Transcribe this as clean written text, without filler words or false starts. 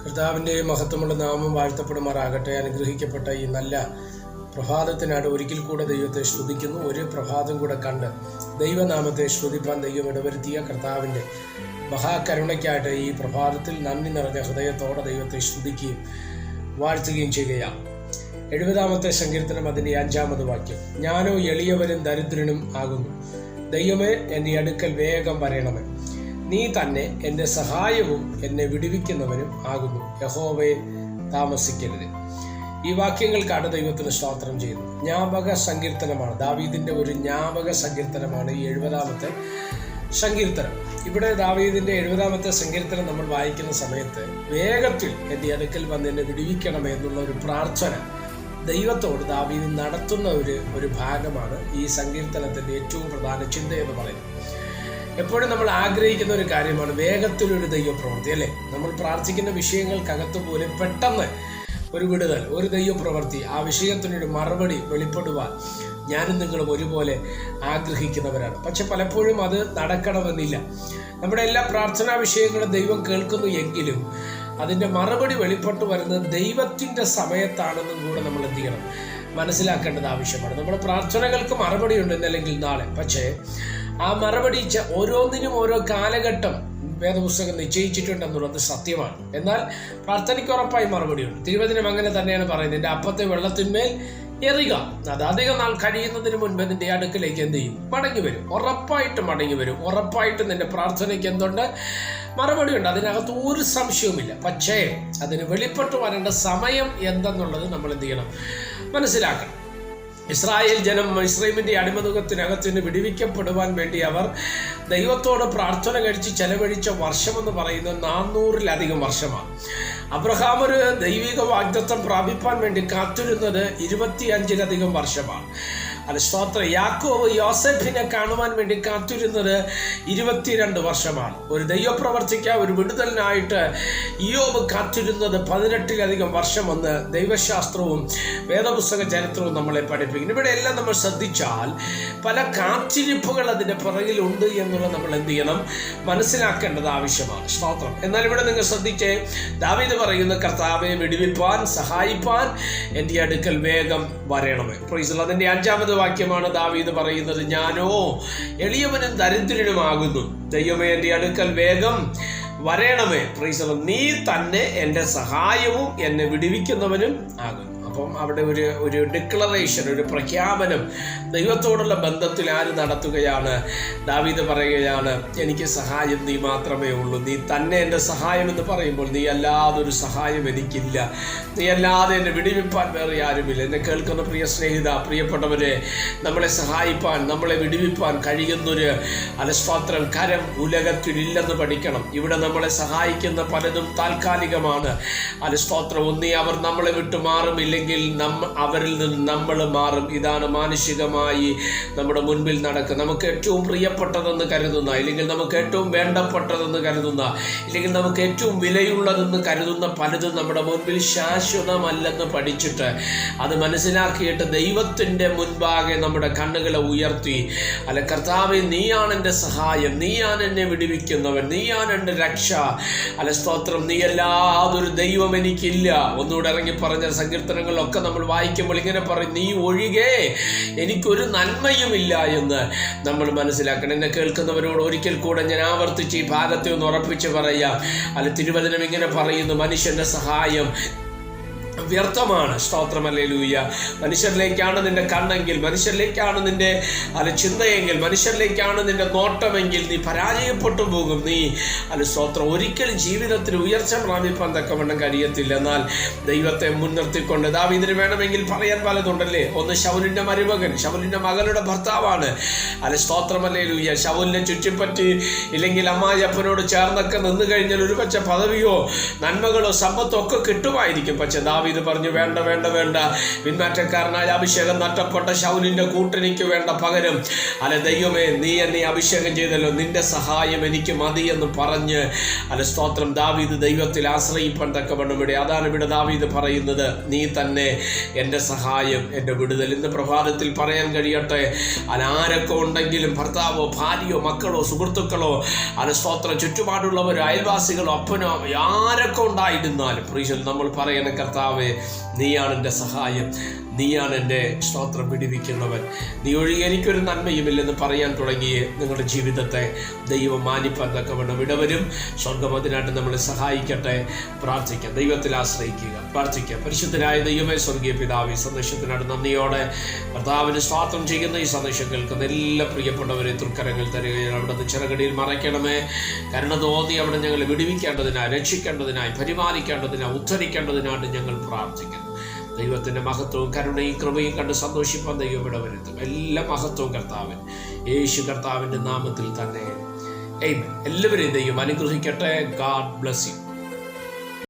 കർത്താവിൻ്റെ മഹത്വമുള്ള നാമം വാഴ്ത്തപ്പെടുമാറാകട്ടെ. അനുഗ്രഹിക്കപ്പെട്ട ഈ നല്ല പ്രഭാതത്തിനായിട്ട് ഒരിക്കൽ കൂടെ ദൈവത്തെ സ്തുതിക്കുന്നു. ഒരു പ്രഭാതം കൂടെ കണ്ട് ദൈവനാമത്തെ സ്തുതിപ്പാൻ ദൈവം ഇടവരുത്തിയ കർത്താവിൻ്റെ മഹാകരുണയ്ക്കായിട്ട് ഈ പ്രഭാതത്തിൽ നന്ദി നിറഞ്ഞ ഹൃദയത്തോടെ ദൈവത്തെ സ്തുതിക്കുകയും വാഴ്ത്തുകയും ചെയ്യുകയാണ്. 70-ാമത്തെ സങ്കീർത്തനം അതിൻ്റെ 5-ാമത് വാക്യം. ഞാനോ എളിയവനും ദരിദ്രനും ആകുന്നു, ദൈവമേ എൻ്റെ അടുക്കൽ വേഗം വരണമേ. നീ തന്നെ എൻ്റെ സഹായവും എന്നെ വിടുവിക്കുന്നവനും ആകുന്നു, യഹോവേ താമസിക്കരുത്. ഈ വാക്യങ്ങൾക്കാണ് ദൈവത്തിന് സ്തോത്രം ചെയ്യുന്നു. ജ്ഞാപക സങ്കീർത്തനമാണ്, ദാവീദിൻ്റെ ഒരു ജ്ഞാപക സങ്കീർത്തനമാണ് ഈ 70-ാമത്തെ സങ്കീർത്തനം. ഇവിടെ ദാവീദിൻ്റെ 70-ാമത്തെ സങ്കീർത്തനം നമ്മൾ വായിക്കുന്ന സമയത്ത് വേഗത്തിൽ എൻ്റെ അടുക്കൽ വന്ന് എന്നെ വിടുവിക്കണമേ എന്നുള്ള ഒരു പ്രാർത്ഥന ദൈവത്തോട് ദാവീദ് നടത്തുന്ന ഒരു ഭാഗമാണ് ഈ സങ്കീർത്തനത്തിൻ്റെ ഏറ്റവും പ്രധാന ചിന്തയെന്ന് പറയുന്നത്. എപ്പോഴും നമ്മൾ ആഗ്രഹിക്കുന്ന ഒരു കാര്യമാണ് വേഗത്തിലൊരു ദൈവപ്രവൃത്തി, അല്ലേ? നമ്മൾ പ്രാർത്ഥിക്കുന്ന വിഷയങ്ങൾക്കകത്ത് പോലും പെട്ടെന്ന് ഒരു വിടുതൽ, ഒരു ദൈവപ്രവൃത്തി, ആ വിഷയത്തിനൊരു മറുപടി വെളിപ്പെടുവാൻ ഞാനും നിങ്ങളും ഒരുപോലെ ആഗ്രഹിക്കുന്നവരാണ്. പക്ഷെ പലപ്പോഴും അത് നടക്കണമെന്നില്ല. നമ്മുടെ എല്ലാ പ്രാർത്ഥനാ വിഷയങ്ങളും ദൈവം കേൾക്കുന്നു എങ്കിലും അതിൻ്റെ മറുപടി വെളിപ്പെട്ടു വരുന്നത് ദൈവത്തിൻ്റെ സമയത്താണെന്നും കൂടെ നമ്മൾ എന്ത് ചെയ്യണം, മനസ്സിലാക്കേണ്ടത് ആവശ്യമാണ്. നമ്മുടെ പ്രാർത്ഥനകൾക്ക് മറുപടി ഉണ്ട് ഇന്നല്ലെങ്കിൽ നാളെ, പക്ഷേ ആ മറുപടി ഓരോന്നിനും ഓരോ കാലഘട്ടം വേദപുസ്തകം നിശ്ചയിച്ചിട്ടുണ്ടെന്നുള്ളത് സത്യമാണ്. എന്നാൽ പ്രാർത്ഥനയ്ക്ക് ഉറപ്പായി മറുപടിയുണ്ട്. തിരുവചനം അങ്ങനെ തന്നെയാണ് പറയുന്നത്, എൻ്റെ അപ്പത്തെ വെള്ളത്തിന്മേൽ എറിയുക, അത് അധികം നാൾ കഴിയുന്നതിന് മുൻപ് നിന്റെ അടുക്കിലേക്ക് എന്ത് ചെയ്യും, മടങ്ങി വരും. ഉറപ്പായിട്ട് മടങ്ങി വരും. ഉറപ്പായിട്ട് നിന്റെ പ്രാർത്ഥനയ്ക്ക് എന്തുണ്ട്, മറുപടിയുണ്ട്. അതിനകത്ത് ഒരു സംശയവുമില്ല. പക്ഷേ അതിന് വെളിപ്പെട്ടു വരേണ്ട സമയം എന്തെന്നുള്ളത് നമ്മൾ എന്ത് ചെയ്യണം, മനസ്സിലാക്കണം. ഇസ്രായേൽ ജനം മിസ്രയീമിൻ്റെ അടിമനുഖത്തിനകത്ത് നിന്ന് വിടുവിക്കപ്പെടുവാൻ വേണ്ടി അവർ ദൈവത്തോട് പ്രാർത്ഥന കഴിച്ച് ചെലവഴിച്ച വർഷമെന്ന് പറയുന്നത് 400-ലധികം വർഷമാണ്. അബ്രഹാം ഒരു ദൈവിക വാഗ്ദത്തം പ്രാപിപ്പാൻ വേണ്ടി കാത്തിരുന്നത് 25-ലധികം വർഷമാണ്. സ്തോത്രം. യാക്കോബ് യോസേഫിനെ കാണുവാൻ വേണ്ടി കാത്തിരുന്നത് 22 വർഷമാണ്. ഒരു ദൈവപ്രവർത്തിക്ക് ഒരു വിടുതലിനായിട്ട് ഇയ്യോബ് കാത്തിരുന്നത് 18-ലധികം വർഷമെന്ന് ദൈവശാസ്ത്രവും വേദപുസ്തക ചരിത്രവും നമ്മളെ പഠിപ്പിക്കുന്നു. ഇവിടെ എല്ലാം നമ്മൾ ശ്രദ്ധിച്ചാൽ പല കാത്തിരിപ്പുകൾ അതിൻ്റെ പുറകിലുണ്ട് എന്നുള്ളത് നമ്മൾ എന്ത് ചെയ്യണം, മനസ്സിലാക്കേണ്ടത് ആവശ്യമാണ്. സ്തോത്രം. എന്നാൽ ഇവിടെ നിങ്ങൾ ശ്രദ്ധിച്ചേ, ദാവീദ് പറയുന്ന കർത്താവെ വിടുവിപ്പാൻ സഹായിപ്പാൻ എൻ്റെ അടുക്കൽ വേഗം വരണമേ. Praise the Lord. അതിൻ്റെ 5-ാമത് വാക്യമാണ് ദാവീദ് പറയുന്നത്, ഞാനോ എളിയവനും ദരിദ്രനുമാകുന്നു, ദൈവമേ എൻ്റെ അടുക്കൽ വേഗം വരണമേ. Praise the Lord. നീ തന്നെ എൻ്റെ സഹായവും എന്നെ വിടുവിക്കുന്നവനും ആകുന്നു. അപ്പം അവിടെ ഒരു ഡിക്ലറേഷൻ, ഒരു പ്രഖ്യാപനം ദൈവത്തോടുള്ള ബന്ധത്തിൽ ആര് നടത്തുകയാണ്, ദാവീദ് പറയുകയാണ്, എനിക്ക് സഹായം നീ മാത്രമേ ഉള്ളൂ. നീ തന്നെ എൻ്റെ സഹായം എന്ന് പറയുമ്പോൾ നീ അല്ലാതൊരു സഹായം എനിക്കില്ല, നീ അല്ലാതെ എന്നെ വിടുവിപ്പാൻ വേറെ ആരുമില്ല. എന്നെ കേൾക്കുന്ന പ്രിയ സ്നേഹിത, പ്രിയപ്പെട്ടവരെ, നമ്മളെ സഹായിപ്പാൻ, നമ്മളെ വിടുവിപ്പാൻ കഴിയുന്നൊരു അലസ്വാത്രം കരം ഉലകത്തിലില്ലെന്ന് പഠിക്കണം. ഇവിടെ നമ്മളെ സഹായിക്കുന്ന പലതും താൽക്കാലികമാണ്. അലസ്തോത്രം. ഒന്നീ അവർ നമ്മളെ വിട്ടു മാറുമില്ലെങ്കിൽ അവരിൽ നിന്ന് നമ്മൾ മാറും. ഇതാണ് മാനുഷികമായി നമ്മുടെ മുൻപിൽ നടക്കുക. നമുക്ക് ഏറ്റവും പ്രിയപ്പെട്ടതെന്ന് കരുതുന്ന, ഇല്ലെങ്കിൽ നമുക്ക് ഏറ്റവും വേണ്ടപ്പെട്ടതെന്ന് കരുതുന്ന, ഇല്ലെങ്കിൽ നമുക്ക് ഏറ്റവും വിലയുള്ളതെന്ന് കരുതുന്ന പലതും നമ്മുടെ മുൻപിൽ ശാശ്വതമല്ലെന്ന് പഠിച്ചിട്ട് അത് മനസ്സിലാക്കിയിട്ട് ദൈവത്തിൻ്റെ മുൻപാകെ നമ്മുടെ കണ്ണുകളെ ഉയർത്തി, അല്ല കർത്താവേ നീയാണ് എൻ്റെ സഹായം, നീയാണ് എന്നെ വിടുവിക്കുന്നവൻ, നീയാണ് എൻ്റെ രക്ഷ, അല്ല സ്തോത്രം, നീ അല്ലാതൊരു ദൈവം എനിക്കില്ല. ഒന്നുകൂടെ ഇറങ്ങി പറഞ്ഞ സങ്കീർത്തനങ്ങളൊക്കെ നമ്മൾ വായിക്കുമ്പോൾ ഇങ്ങനെ പറയും, നീ ഒഴികെ എനിക്കൊരു നന്മയുമില്ല എന്ന് നമ്മൾ മനസ്സിലാക്കണം. എന്നെ കേൾക്കുന്നവരോട് ഒരിക്കൽ കൂടെ ഞാൻ ആവർത്തിച്ച് ഈ ഭാഗത്തെ ഒന്ന് ഉറപ്പിച്ച് പറയാം. അല്ല തിരുവചനം ഇങ്ങനെ പറയുന്നു, മനുഷ്യൻ്റെ സഹായം വ്യർത്ഥമാണ്. സ്തോത്രം. ഹല്ലേലൂയ. മനുഷ്യരിലേക്കാണ് നിന്റെ കണ്ണെങ്കിൽ, മനുഷ്യരിലേക്കാണ് നിന്റെ ചിന്തയെങ്കിൽ, മനുഷ്യരിലേക്കാണ് നിന്റെ നോട്ടമെങ്കിൽ നീ പരാജയപ്പെട്ടു പോകും. നീ സ്തോത്രം ഒരിക്കലും ജീവിതത്തിൽ ഉയർച്ച പ്രാപിപ്പാൻ തക്കവണ്ണം കഴിയത്തില്ല. എന്നാൽ ദൈവത്തെ മുൻനിർത്തിക്കൊണ്ട് ദാവീദിന് വേണമെങ്കിൽ പറയാൻ പലതുണ്ടല്ലേ. ഒന്ന് ശൗലിൻ്റെ മരുമകൻ, ശൗലിൻ്റെ മകളുടെ ഭർത്താവാണ്. സ്തോത്രം. ഹല്ലേലൂയ. ശൗലിനെ ചുറ്റിപ്പറ്റി ഇല്ലെങ്കിൽ അമ്മായിയപ്പനോട് ചേർന്നൊക്കെ നിന്ന് കഴിഞ്ഞാൽ ഒരു പക്ഷെ പദവിയോ നന്മകളോ സമ്പത്തോ ഒക്കെ കിട്ടുമായിരിക്കും. പക്ഷെ ദാവീദ് ദാവീദ് പറഞ്ഞു, വേണ്ട വേണ്ട വേണ്ട, പിന്മാറ്റക്കാരനായ അഭിഷേകം നഷ്ടപ്പെട്ട ശൗലിന്റെ കൂട്ടിനിക്ക് വേണ്ട, പകരം ദൈവമേ നീ എന്നെ അഭിഷേകം ചെയ്തല്ലോ, നിന്റെ സഹായം എനിക്ക് മതി എന്ന് പറഞ്ഞ് സ്തോത്രം ദാവീദ് ദൈവത്തിൽ ആശ്രയിപ്പാൻ തക്കവണ്ണം ഇവിടെ. അതാണ് ഇവിടെ ദാവീദ് പറയുന്നത്, നീ തന്നെ എൻ്റെ സഹായം, എൻ്റെ വിടുതൽ. ഇന്ന് പ്രഭാതത്തിൽ പറയാൻ കഴിയട്ടെ, ആരൊക്കെ ഉണ്ടെങ്കിലും, ഭർത്താവോ ഭാര്യയോ മക്കളോ സുഹൃത്തുക്കളോ സ്തോത്രം ചുറ്റുപാടുള്ളവരോ അയൽവാസികളോ അപ്പനോ ആരൊക്കെ ഉണ്ടായിരുന്നാലും നമ്മൾ പറയണ, കർത്താവേ നീയാണ് എൻ്റെ സഹായം, നീയാണ് എൻ്റെ സ്തോത്രം വിടുവിക്കുന്നവൻ, നീ ഒഴികെ എനിക്കൊരു നന്മയുമില്ലെന്ന് പറയാൻ തുടങ്ങിയേ നിങ്ങളുടെ ജീവിതത്തെ ദൈവം മാനിപ്പാൻ തക്കവണ്ണം ഇടവരും. സ്വർഗം അതിനായിട്ട് നമ്മളെ സഹായിക്കട്ടെ. പ്രാർത്ഥിക്കാം, ദൈവത്തിൽ ആശ്രയിക്കുക, പ്രാർത്ഥിക്കാം. പരിശുദ്ധനായ ദൈവമേ, സ്വർഗീയ പിതാവേ, സന്ദേശത്തിനായിട്ട് നന്ദിയോടെ കർത്താവിന് സ്തോത്രം ചെയ്യുന്ന ഈ സന്ദേശം കേൾക്കുന്ന എല്ലാ പ്രിയപ്പെട്ടവരെ തൃക്കരങ്ങൾ തരികയാണ്. അവിടുത്തെ ചിറകടിയിൽ മറയ്ക്കണമേ. കരുണ തോന്നി അവിടെ ഞങ്ങളെ വിടുവിക്കേണ്ടതിനായി, രക്ഷിക്കേണ്ടതിനായി, പരിപാലിക്കേണ്ടതിനായി, ഉദ്ധരിക്കേണ്ടതിനായിട്ട് ഞങ്ങൾ പ്രാർത്ഥിക്കുന്നു. ദൈവത്തിൻ്റെ മഹത്വവും കരുണയും കൃപയും കണ്ട് സന്തോഷിപ്പാൻ ദൈവം ഇടവരുത്തും. എല്ലാ മഹത്വവും കർത്താവൻ യേശു കർത്താവിൻ്റെ നാമത്തിൽ തന്നെ. ആമേൻ. എല്ലാവരെയും ദൈവം അനുഗ്രഹിക്കട്ടെ. God bless you.